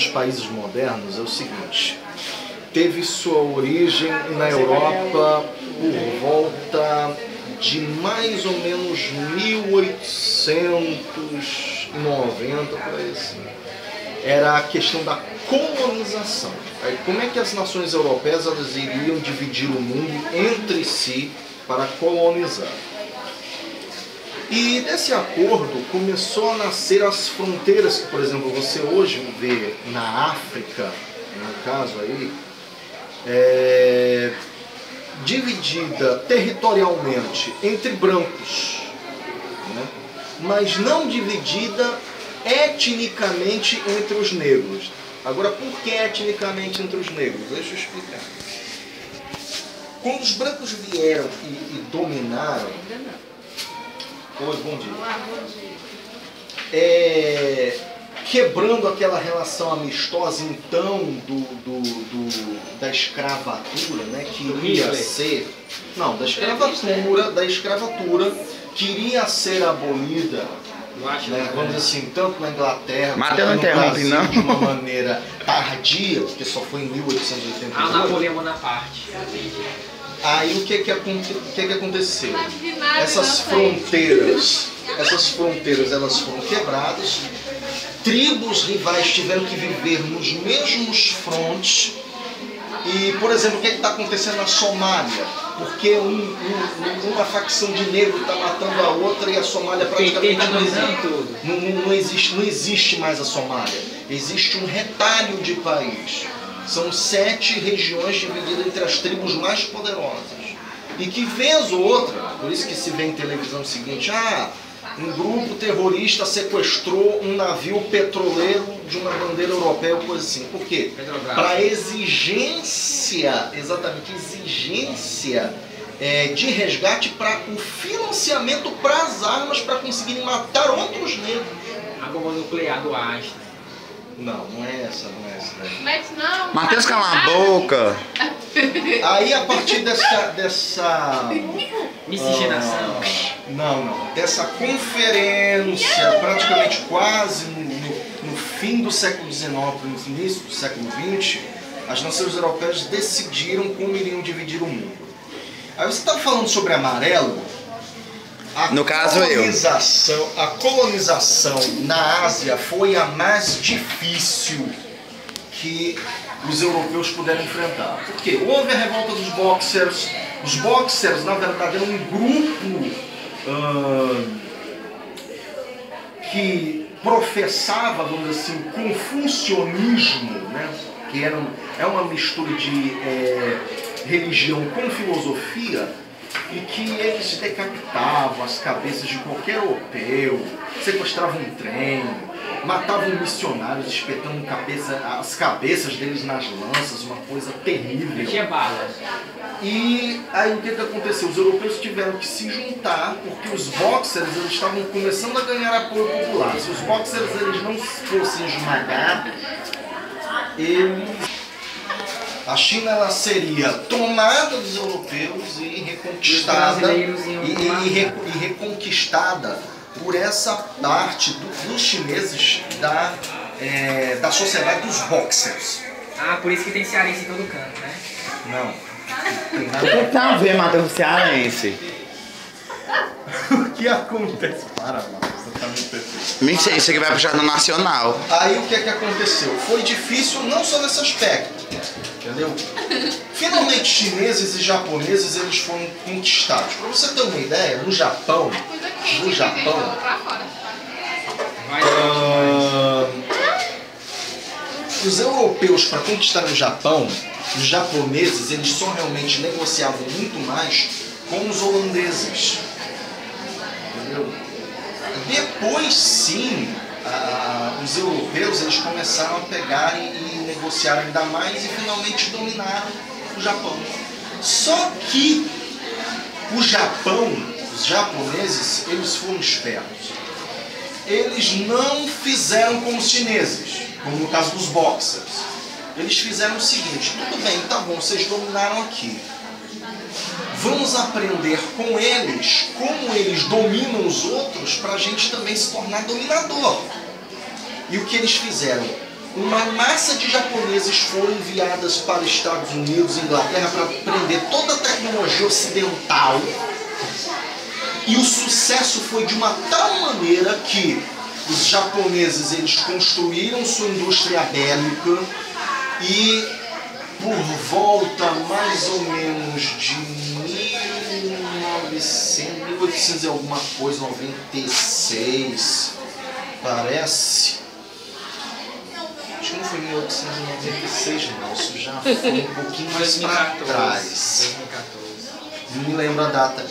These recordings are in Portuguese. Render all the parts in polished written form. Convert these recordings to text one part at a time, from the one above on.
dos países modernos é o seguinte: teve sua origem na Europa por volta de mais ou menos 1890, por aí assim. Era a questão da colonização. Aí, como é que as nações europeias elas iriam dividir o mundo entre si para colonizar? E desse acordo começou a nascer as fronteiras que, por exemplo, você hoje vê na África, no caso aí, dividida territorialmente entre brancos, né? Mas não dividida etnicamente entre os negros. Agora, por que etnicamente entre os negros? Deixa eu explicar. Quando os brancos vieram e dominaram... Oi, bom dia. Quebrando aquela relação amistosa, então, da escravatura, né, que iria ser... Não, da escravatura que iria ser abolida, né, vamos dizer assim, tanto na Inglaterra quanto no Brasil, de uma maneira tardia, porque só foi em 1888. Ah, Napoleão Bonaparte. Aí o que aconteceu? Essas fronteiras elas foram quebradas, tribos rivais tiveram que viver nos mesmos frontes. E, por exemplo, o que está acontecendo na Somália? Porque uma facção de negro está matando a outra e a Somália praticamente não existe mais a Somália. Existe um retalho de país. São 7 regiões divididas entre as tribos mais poderosas. E que vez ou outra, por isso que se vê em televisão o seguinte: um grupo terrorista sequestrou um navio petroleiro de uma bandeira europeia, coisa assim. Por quê? Para exigência, exatamente, exigência de resgate para o financiamento para as armas para conseguirem matar outros negros. A bomba nuclear do Einstein. Não, não é essa. Mas não. Matheus, cala a boca. Aí, a partir dessa miscigenação. Dessa conferência, praticamente quase no fim do século XIX, no início do século XX, as nações europeias decidiram como iriam dividir o mundo. Aí você está falando sobre amarelo. No caso, a colonização na Ásia foi a mais difícil que os europeus puderam enfrentar. Por quê? Houve a revolta dos Boxers. Os Boxers, na verdade, eram um grupo que professava, vamos dizer assim, o confucionismo, né? Que é uma mistura de religião com filosofia, e que eles decapitavam as cabeças de qualquer europeu, sequestravam um trem, matavam missionários espetando as cabeças deles nas lanças, uma coisa terrível. Tinha balas. E aí o que aconteceu? Os europeus tiveram que se juntar, porque os Boxers eles estavam começando a ganhar apoio popular. Se os Boxers eles não fossem esmagados, a China ela seria tomada dos europeus e reconquistada por essa parte dos chineses da sociedade dos Boxers. Ah, por isso que tem cearense em todo canto, né? Não. O que tem a ver, Matheus, cearense? O que acontece? Para, mano. Mentira, isso aqui vai puxar no nacional. Aí o que aconteceu? Foi difícil não só nesse aspecto, entendeu? Finalmente chineses e japoneses eles foram conquistados. Para você ter uma ideia, no Japão, os europeus para conquistar o Japão, os japoneses eles só realmente negociavam muito mais com os holandeses, entendeu? Depois sim, os europeus eles começaram a pegar e negociar ainda mais e finalmente dominaram o Japão. Só que o Japão, os japoneses, eles foram espertos. Eles não fizeram como os chineses, como no caso dos Boxers. Eles fizeram o seguinte: tudo bem, tá bom, vocês dominaram aqui. Vamos aprender com eles como eles dominam os outros para a gente também se tornar dominador. E o que eles fizeram? uma massa de japoneses foram enviadas para os Estados Unidos e Inglaterra para aprender toda a tecnologia ocidental. E o sucesso foi de uma tal maneira que os japoneses eles construíram sua indústria bélica e por volta mais ou menos de 1800 e alguma coisa, 96, parece. Acho que não foi 1896 não, isso já foi um pouquinho mais para trás. 2014. Não me lembro a data.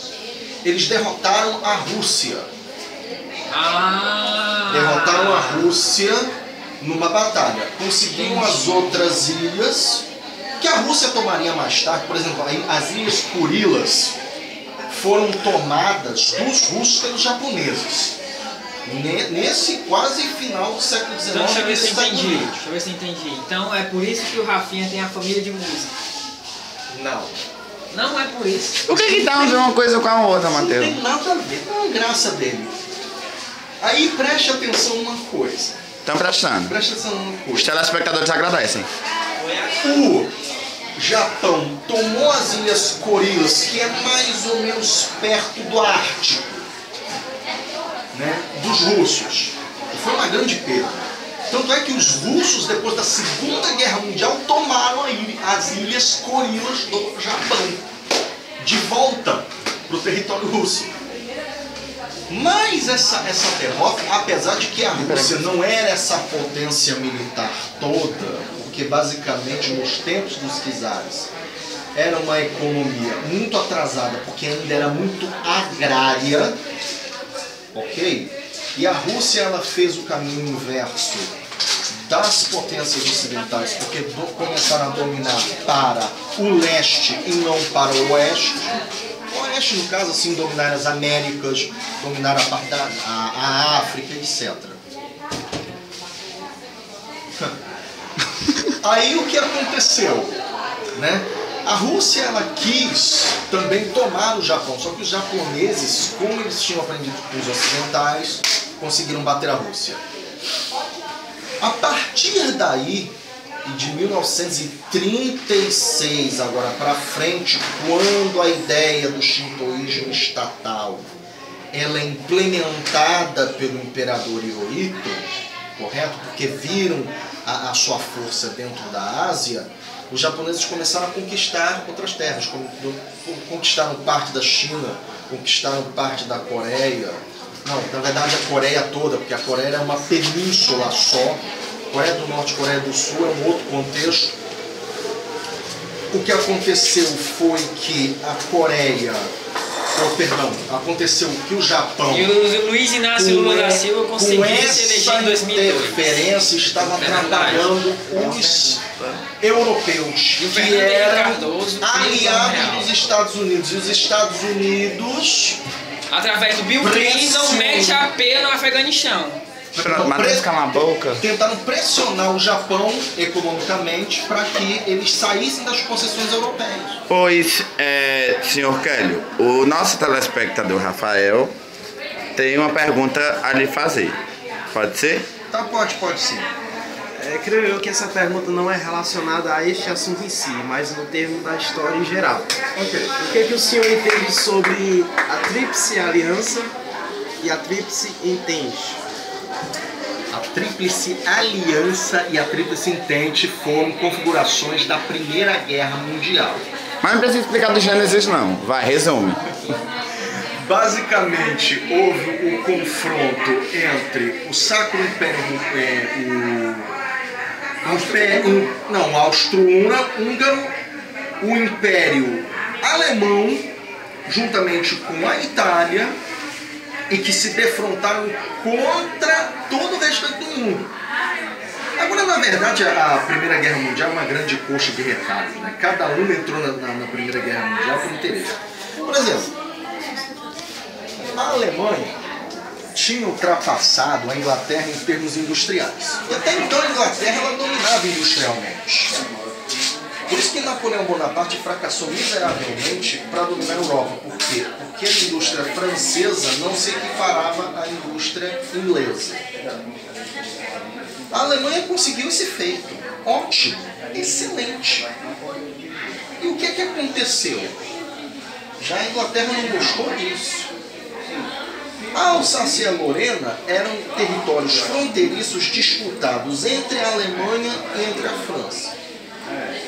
Eles derrotaram a Rússia. Derrotaram a Rússia numa batalha. Conseguiram as outras ilhas, que a Rússia tomaria mais tarde. Por exemplo, as Ilhas Kurilas foram tomadas dos russos pelos japoneses. Nesse quase final do século XIX. Então, deixa eu ver se eu entendi. Então é por isso que o Rafinha tem a família de música. Não. Não é por isso. O que tá uma coisa com a outra, Matheus? Não tem nada a ver com a graça dele. Aí preste atenção numa coisa. Estão prestando. Preste atenção numa Os coisa. telespectadores agradecem. O Japão tomou as Ilhas Kurilas, que é mais ou menos perto do Ártico, né, dos russos. E foi uma grande perda. Tanto é que os russos, depois da Segunda Guerra Mundial, tomaram as Ilhas Kurilas do Japão de volta para o território russo. Mas essa derrota, apesar de que a Rússia não era essa potência militar toda, porque basicamente nos tempos dos czares era uma economia muito atrasada, porque ainda era muito agrária, ok? E a Rússia ela fez o caminho inverso das potências ocidentais, porque começaram a dominar para o leste e não para o oeste. O oeste, no caso, assim, dominar as Américas, dominar a parte a África, etc. Aí o que aconteceu, né? A Rússia ela quis também tomar o Japão, só que os japoneses, como eles tinham aprendido com os ocidentais, conseguiram bater a Rússia. A partir daí, e de 1936 agora para frente, quando a ideia do shintoísmo estatal ela é implementada pelo imperador Hirohito, correto? Porque viram a sua força dentro da Ásia, os japoneses começaram a conquistar outras terras, conquistaram parte da China, conquistaram parte da Coreia. Não, na verdade a Coreia toda, porque a Coreia é uma península só. Coreia do Norte e Coreia do Sul é um outro contexto. O que aconteceu foi que a Coreia, aconteceu que o Japão... E o Luiz Inácio Lula da Silva conseguiu se eleger em 2002. Com essa interferência estava trabalhando os europeus, que eram aliados dos Estados Unidos. E os Estados Unidos... através do Bill Clinton, mete a pé no Afeganistão. Matheus, cala a boca. Tentaram pressionar o Japão economicamente para que eles saíssem das concessões europeias. Pois, senhor Kélio, o nosso telespectador Rafael tem uma pergunta a lhe fazer. Pode ser? Tá, pode sim. Creio eu que essa pergunta não é relacionada a este assunto em si, mas no termo da história em geral. Ok. O que o senhor entende sobre a Tríplice Aliança e a Tríplice Entente? A Tríplice Aliança e a Tríplice Entente foram configurações da Primeira Guerra Mundial. Mas não precisa explicar do Gênesis não, vai, resume. Basicamente, houve o confronto entre o Sacro Império, o Austro-Húngaro, o Império Alemão, juntamente com a Itália, e que se defrontaram contra todo o resto do mundo. Agora, na verdade, a Primeira Guerra Mundial é uma grande coxa de retalhos, né? Cada um entrou na Primeira Guerra Mundial por interesse. Por exemplo, a Alemanha tinha ultrapassado a Inglaterra em termos industriais. E até então a Inglaterra ela dominava industrialmente. Por isso que Napoleão Bonaparte fracassou miseravelmente para dominar a Europa. Por quê? Porque a indústria francesa não se equiparava à indústria inglesa. A Alemanha conseguiu esse feito. Ótimo, excelente. E o que é que aconteceu? Já a Inglaterra não gostou disso. A Alsácia-Lorena eram territórios fronteiriços disputados entre a Alemanha e entre a França.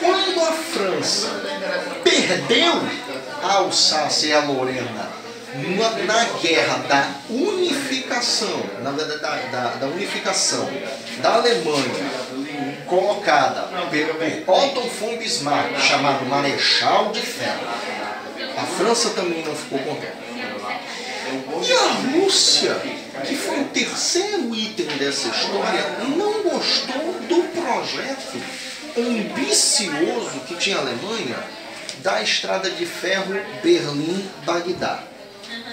Quando a França perdeu a Alsácia e a Lorena na guerra da unificação, na verdade da unificação da Alemanha, colocada por Otto von Bismarck, chamado Marechal de Ferro, a França também não ficou contente. E a Rússia, que foi o terceiro item dessa história, não gostou do projeto ambicioso que tinha a Alemanha da estrada de ferro Berlim-Bagdá.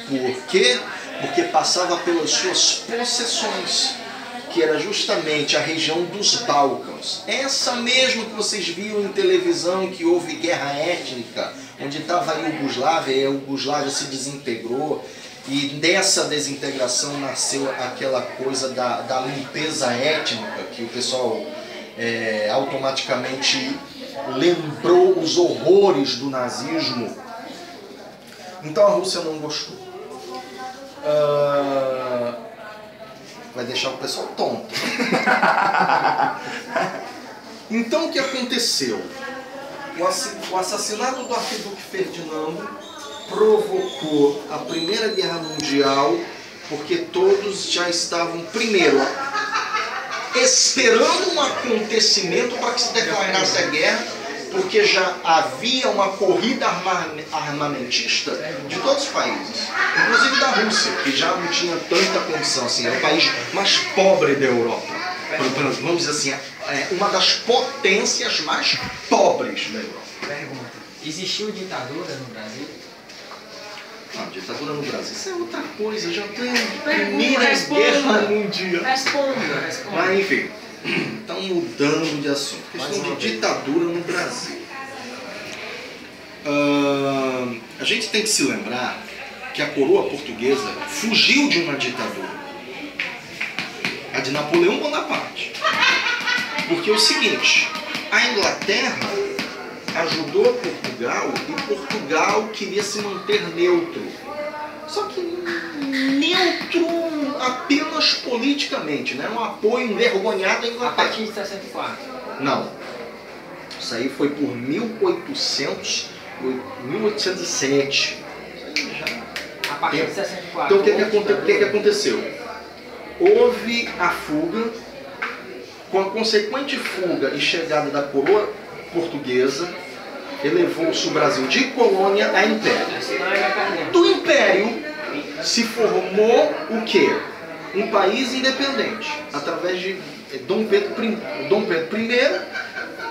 Por quê? Porque passava pelas suas possessões, que era justamente a região dos Balcãs. Essa mesmo que vocês viram em televisão, que houve guerra étnica, onde estava a Iugoslávia, e a Iugoslávia se desintegrou, e dessa desintegração nasceu aquela coisa da limpeza étnica, que o pessoal automaticamente lembrou os horrores do nazismo. Então a Rússia não gostou. Vai deixar o pessoal tonto. Então o que aconteceu? O assassinato do arquiduque Ferdinando provocou a Primeira Guerra Mundial, porque todos já estavam, primeiro, esperando um acontecimento para que se declarasse a guerra, porque já havia uma corrida armamentista de todos os países, inclusive da Rússia, que já não tinha tanta condição, assim, é o país mais pobre da Europa. Vamos dizer assim, uma das potências mais pobres da Europa. Pergunta: existiu ditadura no Brasil? Não, ditadura no Brasil, isso é outra coisa, já tem Primeira Guerra Mundial. Responda. Mas enfim, estão mudando de assunto. Questão de ditadura no Brasil. A gente tem que se lembrar que a coroa portuguesa fugiu de uma ditadura, a de Napoleão Bonaparte. Porque é o seguinte, a Inglaterra ajudou Portugal e Portugal queria se manter neutro. Só que neutro apenas politicamente, né? Um apoio envergonhado à Inglaterra. A partir de 64? Não. Isso aí foi por 1807. A partir de 64. Então o que aconteceu? Houve a fuga, com a consequente fuga e chegada da coroa portuguesa, elevou-se o Brasil de colônia a império. Do império se formou o quê? Um país independente, através de Dom Pedro I,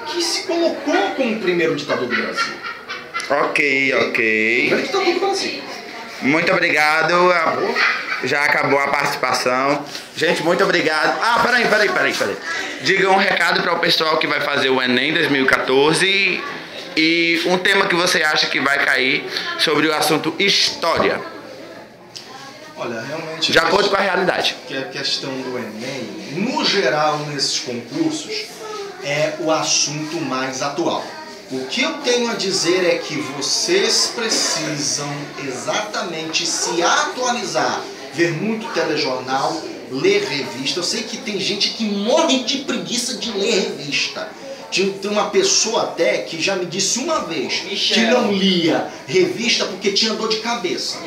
que se colocou como o primeiro ditador do Brasil. Ok. Primeiro ditador do Brasil. Muito obrigado. Já acabou a participação. Gente, muito obrigado. Peraí. Diga um recado para o pessoal que vai fazer o Enem 2014 e um tema que você acha que vai cair sobre o assunto história. Olha, realmente... De acordo com a realidade. Que a questão do Enem, no geral, nesses concursos, é o assunto mais atual. O que eu tenho a dizer é que vocês precisam exatamente se atualizar, ver muito telejornal, ler revista. Eu sei que tem gente que morre de preguiça de ler revista. Tem uma pessoa até que já me disse uma vez que não lia revista porque tinha dor de cabeça.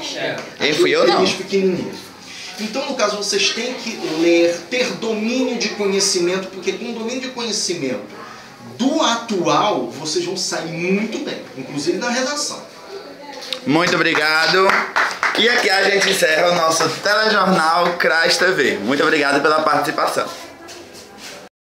Fui eu não. Então, no caso, vocês têm que ler, ter domínio de conhecimento, porque com domínio de conhecimento do atual, vocês vão sair muito bem, inclusive na redação. Muito obrigado. E aqui a gente encerra o nosso telejornal CRAS TV. Muito obrigado pela participação.